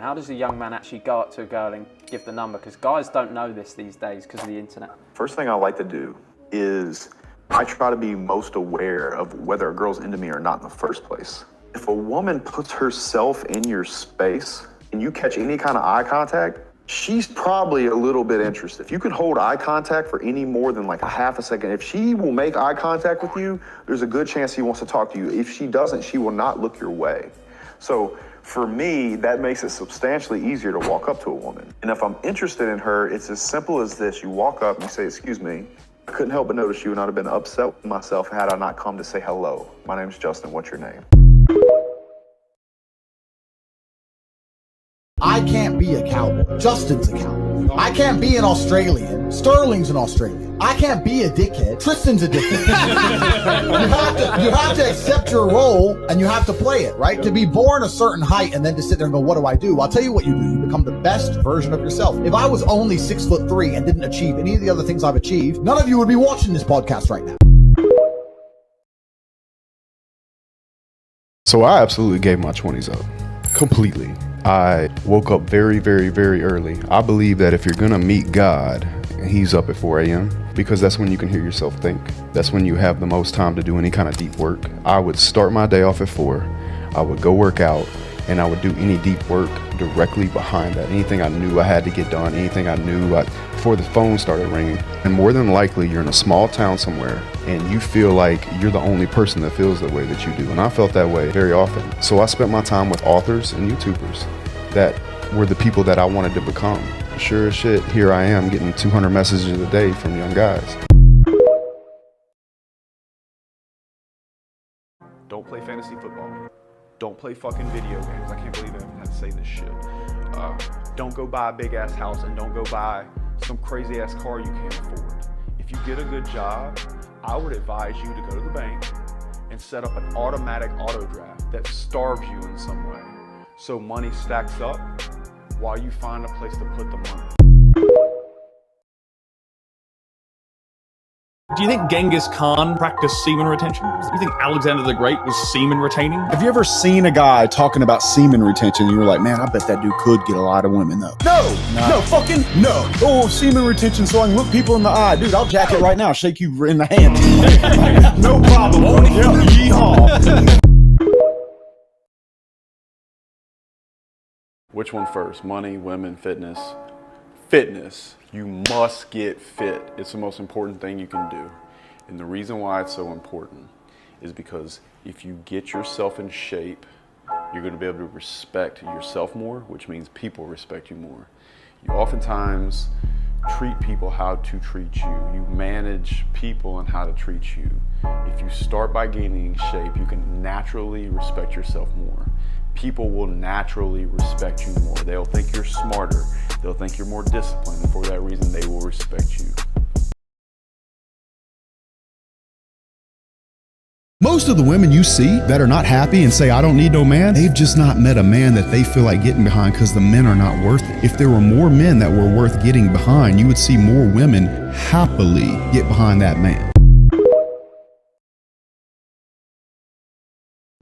How does a young man actually go up to a girl and give the number? Because guys don't know this these days because of the internet. First thing I like to do is I try to be most aware of whether a girl's into me or not in the first place. If a woman puts herself in your space and you catch any kind of eye contact, she's probably a little bit interested. If you can hold eye contact for any more than like a half a second, if she will make eye contact with you, there's a good chance she wants to talk to you. If she doesn't, she will not look your way. So for me, that makes it substantially easier to walk up to a woman. And if I'm interested in her, it's as simple as this. You walk up and you say, "Excuse me, I couldn't help but notice you, and I'd have been upset with myself had I not come to say hello. My name's Justin, what's your name?" I can't be a cowboy. Justin's a cowboy. I can't be an Australian. Sterling's an Australian. I can't be a dickhead. Tristan's a dickhead. you have to accept your role and you have to play it, right? To be born a certain height and then to sit there and go, what do I do? I'll tell you what you do. You become the best version of yourself. If I was only 6'3" and didn't achieve any of the other things I've achieved, none of you would be watching this podcast right now. So I absolutely gave my 20s up. Completely. I woke up very, very, very early. I believe that if you're gonna meet God, he's up at 4 a.m. because that's when you can hear yourself think. That's when you have the most time to do any kind of deep work. I would start my day off at 4. I would go work out, and I would do any deep work directly behind that. Anything I knew I had to get done, anything I knew before the phone started ringing. And more than likely, you're in a small town somewhere, and you feel like you're the only person that feels the way that you do. And I felt that way very often. So I spent my time with authors and YouTubers that were the people that I wanted to become. Sure as shit, here I am getting 200 messages a day from young guys. Don't play fantasy football. Don't play fucking video games. I can't believe I even had to say this shit. Don't go buy a big ass house, and don't go buy some crazy ass car you can't afford. If you get a good job, I would advise you to go to the bank and set up an automatic auto draft that starves you in some way, so money stacks up while you find a place to put the money. Do you think Genghis Khan practiced semen retention? Do you think Alexander the Great was semen retaining? Have you ever seen a guy talking about semen retention and you were like, man, I bet that dude could get a lot of women though? No, fucking no. Oh, semen retention so I can look people in the eye. Dude, I'll jack it right now, shake you in the hand. No problem. Yeehaw. Which one first? Money, women, fitness? Fitness. You must get fit. It's the most important thing you can do. And the reason why it's so important is because if you get yourself in shape, you're going to be able to respect yourself more, which means people respect you more. You oftentimes treat people how to treat you. You manage people and how to treat you. If you start by gaining shape, you can naturally respect yourself more. People will naturally respect you more. They'll think you're smarter. They'll think you're more disciplined, and for that reason, they will respect you. Most of the women you see that are not happy and say, I don't need no man, they've just not met a man that they feel like getting behind because the men are not worth it. If there were more men that were worth getting behind, you would see more women happily get behind that man.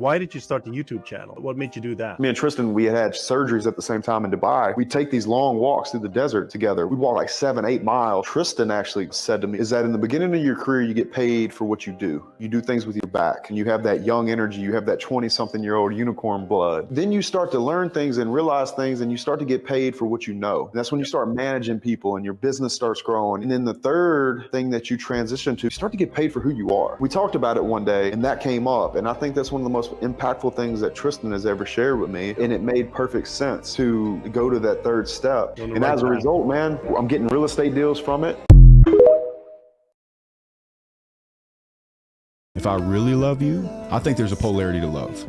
Why did you start the YouTube channel? What made you do that? Me and Tristan, we had surgeries at the same time in Dubai. We'd take these long walks through the desert together. We'd walk like 7-8 miles. Tristan actually said to me, is that in the beginning of your career, you get paid for what you do. You do things with your back, and you have that young energy. You have that 20-something-year-old unicorn blood. Then you start to learn things and realize things, and you start to get paid for what you know. And that's when you start managing people and your business starts growing. And then the third thing that you transition to, you start to get paid for who you are. We talked about it one day, and that came up. And I think that's one of the most impactful things that Tristan has ever shared with me, and it made perfect sense to go to that third step. And as a result, man, I'm getting real estate deals from it. If I really love you, I think there's a polarity to love.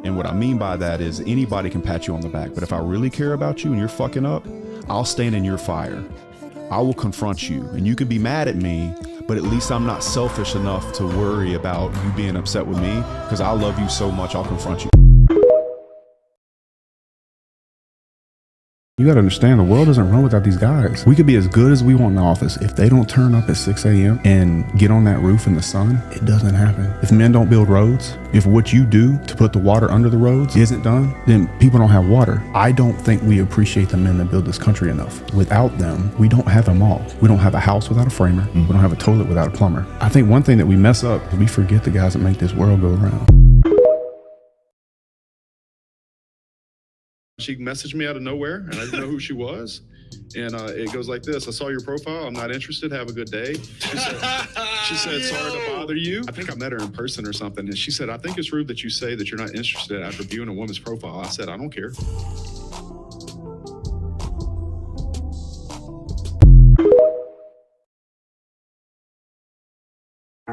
And what I mean by that is anybody can pat you on the back, but if I really care about you and you're fucking up, I'll stand in your fire. I will confront you, and you can be mad at me, but at least I'm not selfish enough to worry about you being upset with me because I love you so much, I'll confront you. You gotta understand, the world doesn't run without these guys. We could be as good as we want in the office. If they don't turn up at 6 a.m. and get on that roof in the sun, it doesn't happen. If men don't build roads, if what you do to put the water under the roads isn't done, then people don't have water. I don't think we appreciate the men that build this country enough. Without them, we don't have them all. We don't have a house without a framer. We don't have a toilet without a plumber. I think one thing that we mess up is we forget the guys that make this world go around. She messaged me out of nowhere, and I didn't know who she was. And it goes like this: I saw your profile. I'm not interested. Have a good day. She said, sorry to bother you. I think I met her in person or something. And she said, I think it's rude that you say that you're not interested after viewing a woman's profile. I said, I don't care.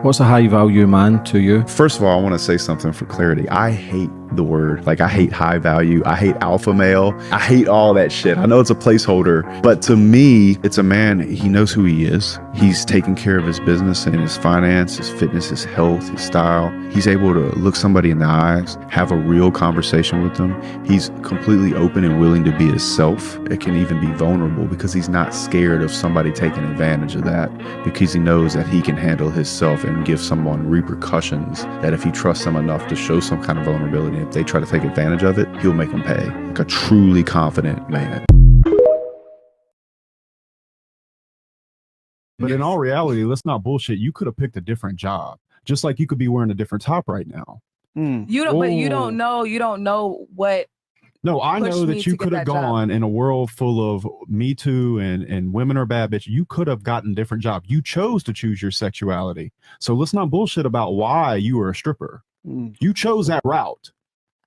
What's a high value man to you? First of all, I want to say something for clarity. I hate the word. Like, I hate high value. I hate alpha male. I hate all that shit. I know it's a placeholder, but to me, it's a man. He knows who he is. He's taking care of his business and his finance, his fitness, his health, his style. He's able to look somebody in the eyes, have a real conversation with them. He's completely open and willing to be himself. It can even be vulnerable because he's not scared of somebody taking advantage of that, because he knows that he can handle himself and give someone repercussions that if he trusts them enough to show some kind of vulnerability, if they try to take advantage of it, he'll make them pay. Like a truly confident man. But in all reality, let's not bullshit. You could have picked a different job, just like you could be wearing a different top right now. You don't, but you don't know what. No, I know that you could have gone in a world full of Me Too and women are bad bitch. You could have gotten a different job. You chose to choose your sexuality. So let's not bullshit about why you were a stripper. You chose that route.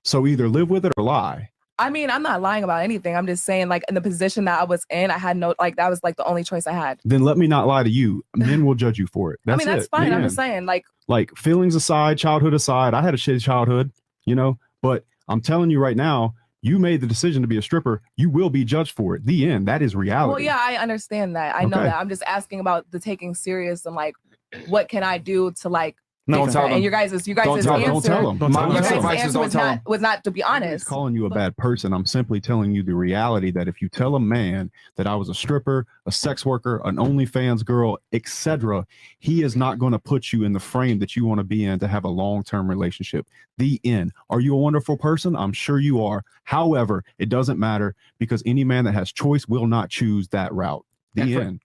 So either live with it or lie. I mean, I'm not lying about anything. I'm just saying, like, in the position that I was in, I had no, like, that was like the only choice I had. Then let me not lie to you. Men will judge you for it. I mean, that's fine. I'm just saying, like feelings aside, childhood aside, I had a shitty childhood, you know, but I'm telling you right now, you made the decision to be a stripper. You will be judged for it. The end. That is reality. Well, yeah, I understand that. I know that. I'm just asking about the taking serious and, like, what can I do to, like, don't tell them. And you guys' answer was not to be honest. I'm calling you a bad person. I'm simply telling you the reality that if you tell a man that I was a stripper, a sex worker, an OnlyFans girl, etc., he is not going to put you in the frame that you want to be in to have a long-term relationship. The end. Are you a wonderful person? I'm sure you are. However, it doesn't matter, because any man that has choice will not choose that route. The end.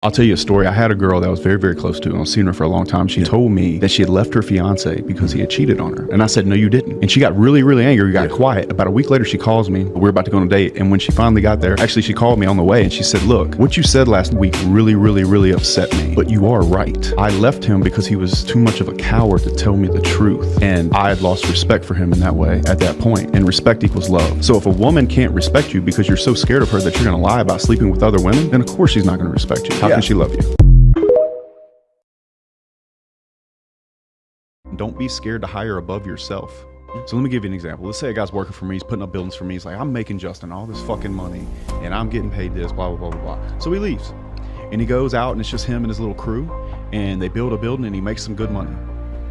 I'll tell you a story. I had a girl that I was very, very close to. I was seeing her for a long time. She told me that she had left her fiance because he had cheated on her. And I said, no, you didn't. And she got really, really angry, got quiet. About a week later, she calls me. We're about to go on a date. And when she finally got there, actually, she called me on the way and she said, look, what you said last week really, really, really upset me. But you are right. I left him because he was too much of a coward to tell me the truth. And I had lost respect for him in that way at that point. And respect equals love. So if a woman can't respect you because you're so scared of her that you're going to lie about sleeping with other women, then of course she's not going to respect you. How can she love you? Don't be scared to hire above yourself. So let me give you an example. Let's say a guy's working for me, he's putting up buildings for me. He's like, I'm making Justin all this fucking money and I'm getting paid this, blah, blah, blah, blah, blah. So he leaves and he goes out and it's just him and his little crew and they build a building and he makes some good money.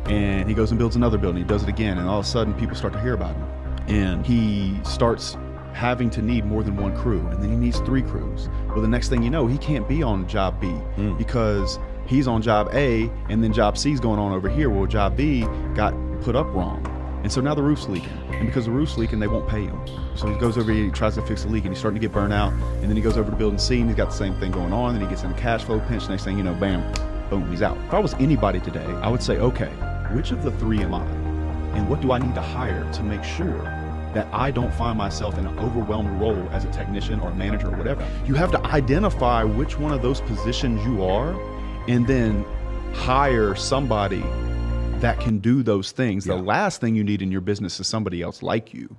And he goes and builds another building. He does it again. And all of a sudden people start to hear about him. And he starts having to need more than one crew, and then he needs 3 crews. Well, the next thing you know, he can't be on job B because he's on job A and then job C is going on over here. Well, job B got put up wrong. And so now the roof's leaking. And because the roof's leaking, they won't pay him. So he goes over here, he tries to fix the leak and he's starting to get burnt out. And then he goes over to building C and he's got the same thing going on. Then he gets in a cash flow pinch. Next thing you know, bam, boom, he's out. If I was anybody today, I would say, okay, which of the 3 am I? And what do I need to hire to make sure that I don't find myself in an overwhelmed role as a technician or a manager or whatever? You have to identify which one of those positions you are and then hire somebody that can do those things. The last thing you need in your business is somebody else like you.